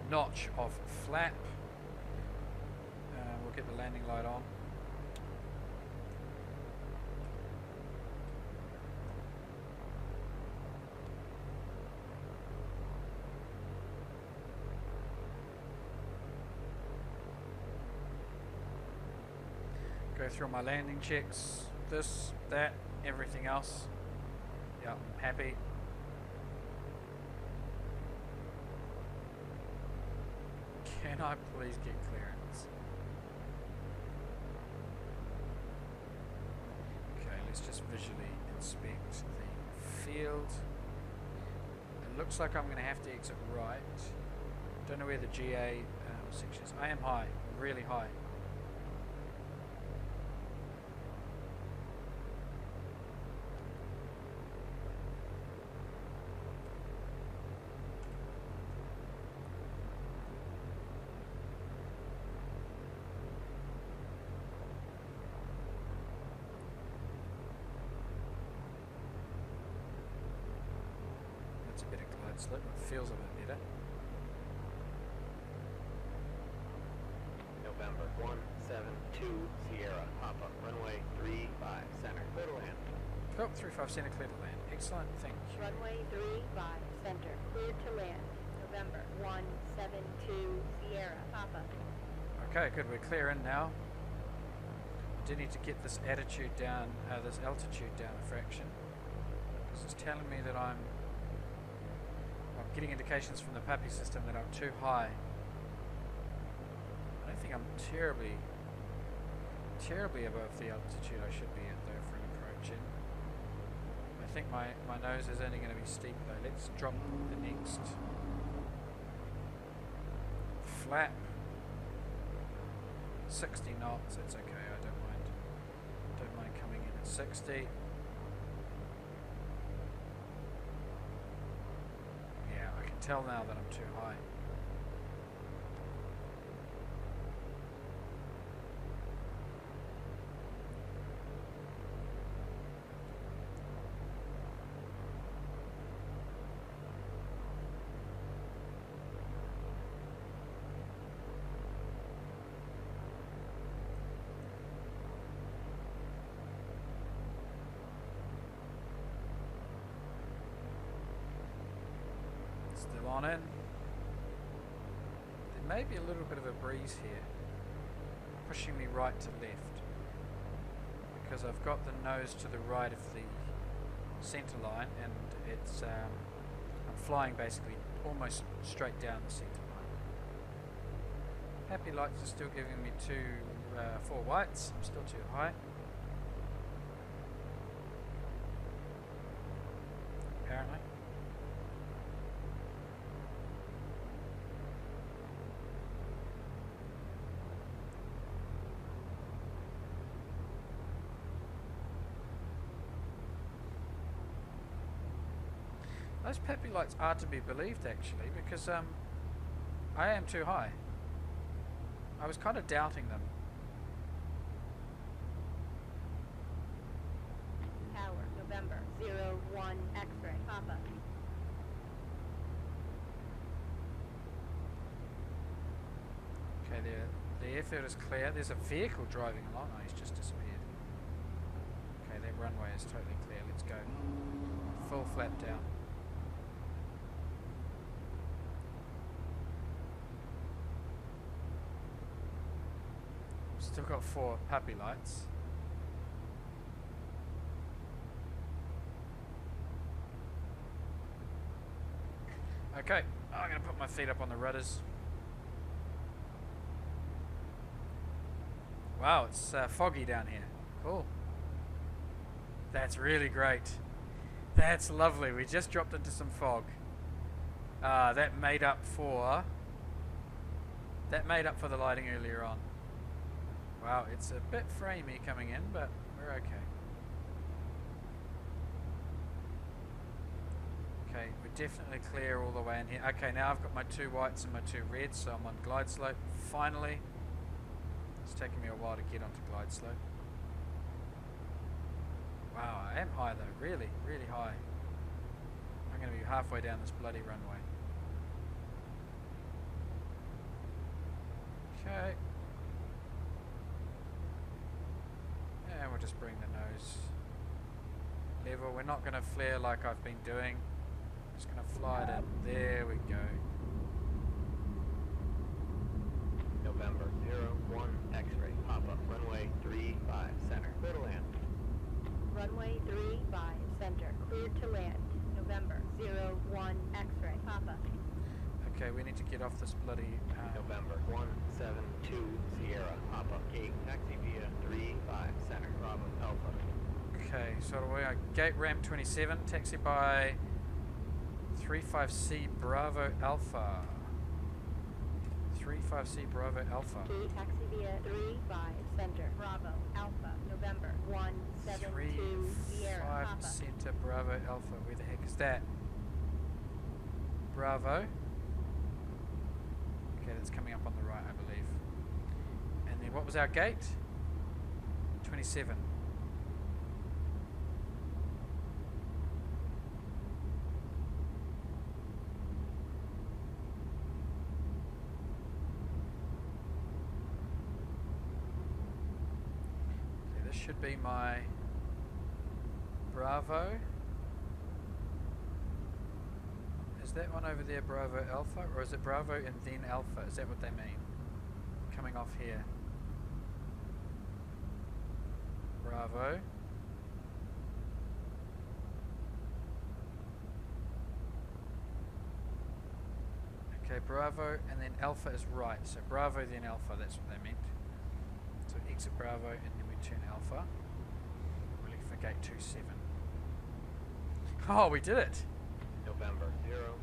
notch of flap. We'll get the landing light on. Go through my landing checks, this, that, everything else. Yeah, I'm happy. Can I please get clearance? Okay, let's just visually inspect the field. It looks like I'm going to have to exit right. Don't know where the GA section is. I am high, really high. That's a bit of glide slope. It feels a bit better. November 172 Sierra Papa. Runway 35 center. Clear to land. Oh, 35 center clear to land. Excellent, thank you. Runway 35 center. Cleared to land. November 172 Sierra Papa. Okay, good. We're clear in now. I do need to get this attitude down, this altitude down a fraction, because it's telling me that I'm I'm getting indications from the PAPI system that I'm too high. I don't think I'm terribly above the altitude I should be at though for an approach in. I think my nose is only going to be steep though. Let's drop the next flap. 60 knots, it's okay, I don't mind. Don't mind coming in at 60. Yeah, I can tell now that I'm too high. Still on in. There may be a little bit of a breeze here, pushing me right to left, because I've got the nose to the right of the centre line, and it's I'm flying basically almost straight down the centre line. Happy lights are still giving me 4 whites. I'm still too high. Apparently. Those PAPI lights are to be believed actually, because I am too high. I was kind of doubting them. Tower, November 01 X-ray, Papa. Okay, the airfield is clear. There's a vehicle driving along. Oh, he's just disappeared. Okay, that runway is totally clear. Let's go. Full flap down. Still got 4 PAPI lights. Okay, I'm going to put my feet up on the rudders. Wow, it's foggy down here. Cool. That's really great. That's lovely. We just dropped into some fog. That made up for the lighting earlier on. Wow, it's a bit framey coming in, but we're okay. Okay, we're definitely clear all the way in here. Okay, now I've got my 2 whites and my 2 reds, so I'm on glide slope. Finally. It's taking me a while to get onto glide slope. Wow, I am high though. Really, really high. I'm going to be halfway down this bloody runway. Okay. And we'll just bring the nose level. We're not going to flare like I've been doing. Just going to fly it in. There we go. November 01 X-ray, Papa, runway 35 center, clear to land. Runway 35 center, clear to land. November 01 X-ray, Papa. Okay, we need to get off this bloody... November 172 Sierra, Papa, gate taxi via 35 center, Bravo Alpha. Okay, so we are gate ramp 27, taxi by 35C Bravo Alpha. 35C Bravo Alpha. Gate taxi via 35 center, Bravo Alpha. November 172 Sierra, 35 Papa. Center Bravo Alpha. Where the heck is that? Bravo. Okay, that's coming up on the right, I believe. And then what was our gate? 27. Okay, this should be my Bravo. Is that one over there Bravo Alpha, or is it Bravo and then Alpha? Is that what they mean? Coming off here. Bravo. Okay, Bravo, and then Alpha is right. So Bravo, then Alpha, that's what they meant. So exit Bravo, and then we turn Alpha. We're looking for gate 27. Oh, we did it! November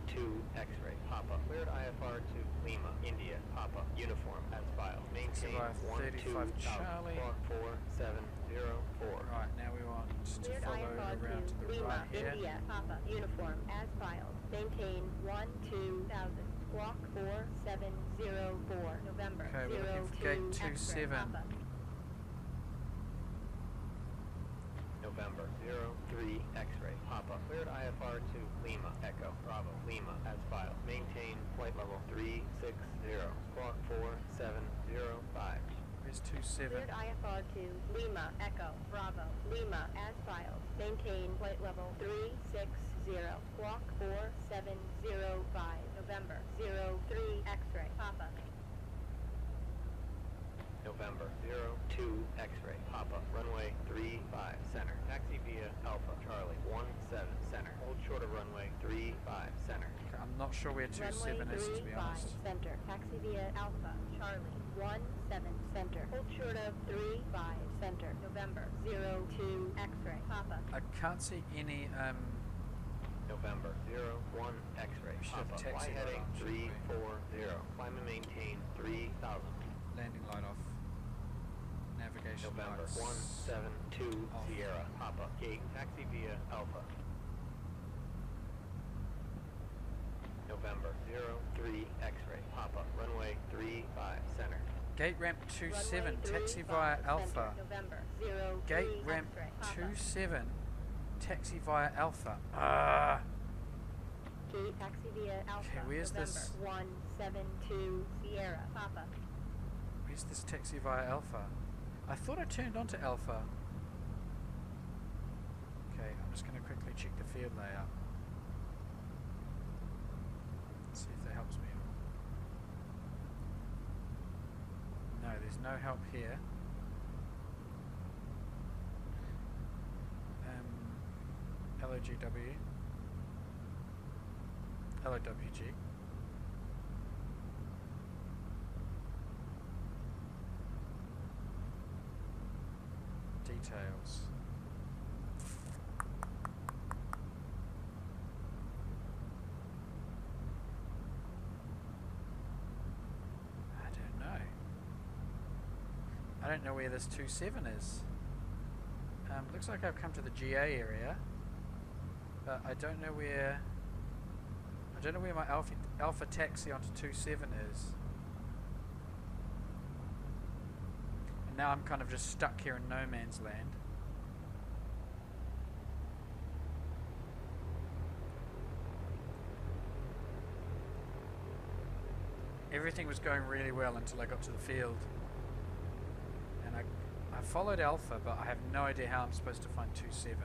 02 X-ray, Papa. Cleared IFR to Lima, India, Papa. Uniform as filed. Maintain Survive 35 Charlie. 4704. Right, now we want to Cleared follow IFR around to the Lima, right here. India, Papa. Uniform as filed. Maintain 12000. Squawk 4704. November Okay, we're looking for 02 gate X-ray, 27. Papa. November 03 X-ray, Papa. Cleared IFR to Lima, Echo, Bravo, Lima as filed. Maintain flight level 360. Squawk 4705. Where's 27? Cleared IFR to Lima, Echo, Bravo, Lima as filed. Maintain flight level 360. Squawk 4705. November 03 X-ray, Papa. November 02 X-ray, Papa. Runway 35 center. Taxi via Alpha, Charlie 17 center. Hold short of runway 35 center. Okay, I'm not sure where 27 Runway is, to be 35 honest. center. Taxi via Alpha, Charlie 17 center. Hold short of 35 center. November 02 X-ray, Papa. I can't see any, November 01 X-ray, We should have Papa. taxi Fly right heading on, shouldn't we? 340. Climb and maintain 3000. landing light off. Navigation November lights. 172 off. Sierra, Papa. Gate taxi via Alpha. November 03 X-ray, Papa. Runway 35 center. Gate ramp 27, Runway taxi 35 via center. Alpha. November 03 Gate ramp X-ray, Papa. 27, taxi via Alpha. Ah! Gate taxi via Alpha. Okay, where's November this? 172 Sierra, Papa. Where's this taxi via Alpha? I thought I turned onto Alpha. Okay, I'm just going to quickly check the field layout. See if that helps me. No, there's no help here. LOGW. LOWG. Details. I don't know. I don't know where this 27 is. Looks like I've come to the GA area, but I don't know where. I don't know where my alpha taxi onto 27 is. And now I'm kind of just stuck here in no man's land. Everything was going really well until I got to the field. And I followed Alpha, but I have no idea how I'm supposed to find 27.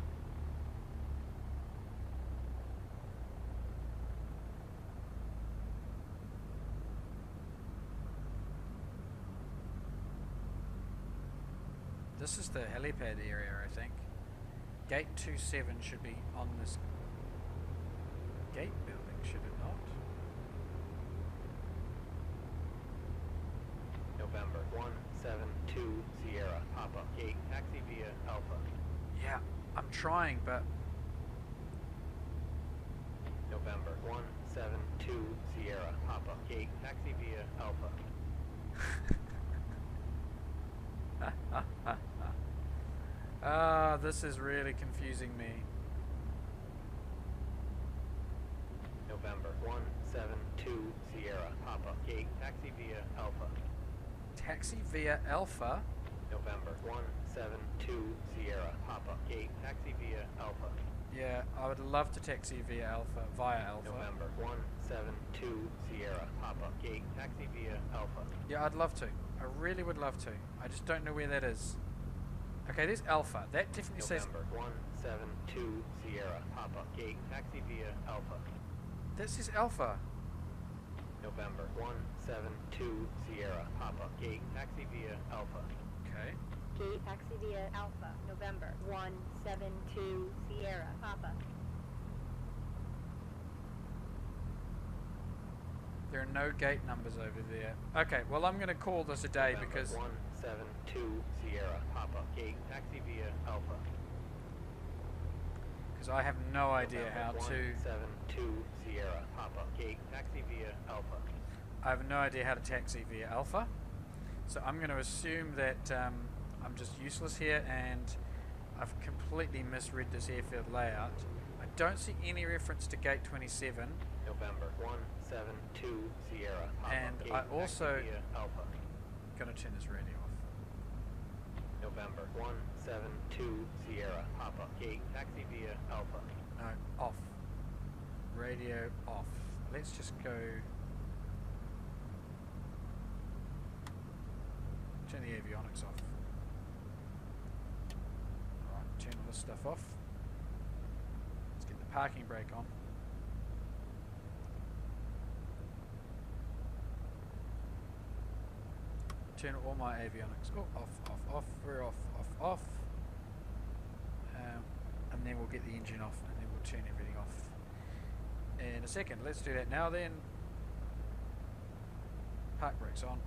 This is the helipad area, I think. Gate 27 should be on this gate building, should it not? November 172 Sierra, Papa. Gate taxi via Alpha. Yeah, I'm trying, but November 172 Sierra, Papa. Gate taxi via Alpha. this is really confusing me. November 172 Sierra, Papa. Gate taxi via Alpha. Taxi via Alpha? November 172 Sierra, Papa. Gate taxi via Alpha. Yeah, I would love to taxi via Alpha. November 172 Sierra, Papa. Gate taxi via Alpha. Yeah, I'd love to. I really would love to. I just don't know where that is. Okay, there's Alpha. That definitely says... November 172 Sierra, Papa. Gate taxi via Alpha. That says Alpha. November 172 Sierra, Papa. Gate taxi via Alpha. Okay. Gate taxi via Alpha. November 172 Sierra, Papa. There are no gate numbers over there. Okay, well I'm going to call this a day November because 172 Sierra Papa. Gate taxi via Alpha. I have no idea November how to. 172 Sierra Papa. Gate taxi via Alpha. I have no idea how to taxi via Alpha, so I'm going to assume that I'm just useless here, and I've completely misread this airfield layout. I don't see any reference to gate 27. November 172 Sierra Papa. And Gate I taxi also via Alpha. Gonna turn this radio off. November 172 Sierra Papa. Gate taxi via Alpha. No, off. Radio off. Let's just go. Turn the avionics off. Alright, turn all this stuff off. Let's get the parking brake on. Turn all my avionics. Oh, off. We're off. And then we'll get the engine off, and then we'll turn everything off in a second. Let's do that now then. Park brakes on.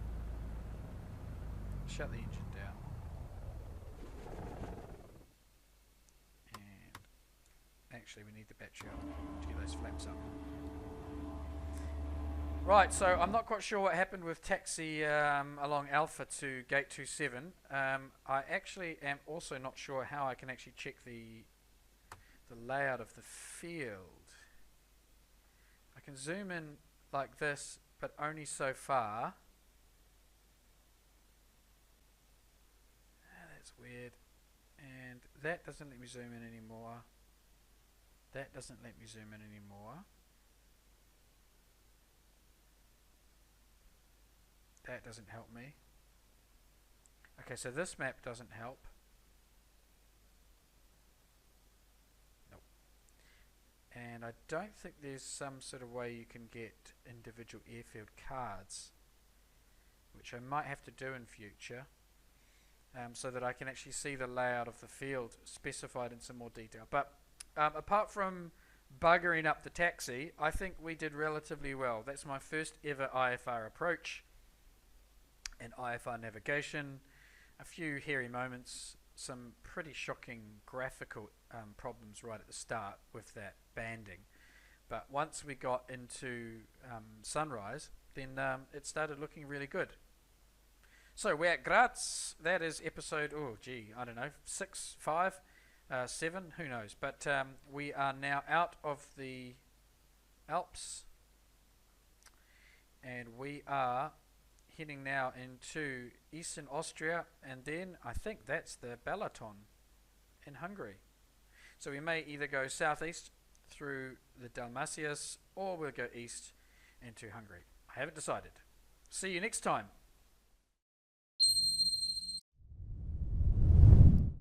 Shut the engine down. And actually we need the battery on to get those flaps up. Right, so I'm not quite sure what happened with taxi along Alpha to gate 27. I actually am also not sure how I can actually check the layout of the field. I can zoom in like this, but only so far. That's weird. And that doesn't let me zoom in anymore. That doesn't let me zoom in anymore. That doesn't help me. Okay, so this map doesn't help. Nope. And I don't think there's some sort of way you can get individual airfield cards, which I might have to do in future, so that I can actually see the layout of the field specified in some more detail. But apart from buggering up the taxi, I think we did relatively well. That's my first ever IFR approach and IFR navigation. A few hairy moments, some pretty shocking graphical problems right at the start with that banding. But once we got into sunrise, then it started looking really good. So we're at Graz. That is episode, I don't know, 6, 5, 7, who knows. But we are now out of the Alps, and we are heading now into eastern Austria, and then I think that's the Balaton in Hungary. So we may either go southeast through the Dalmatias, or we'll go east into Hungary. I haven't decided. See you next time.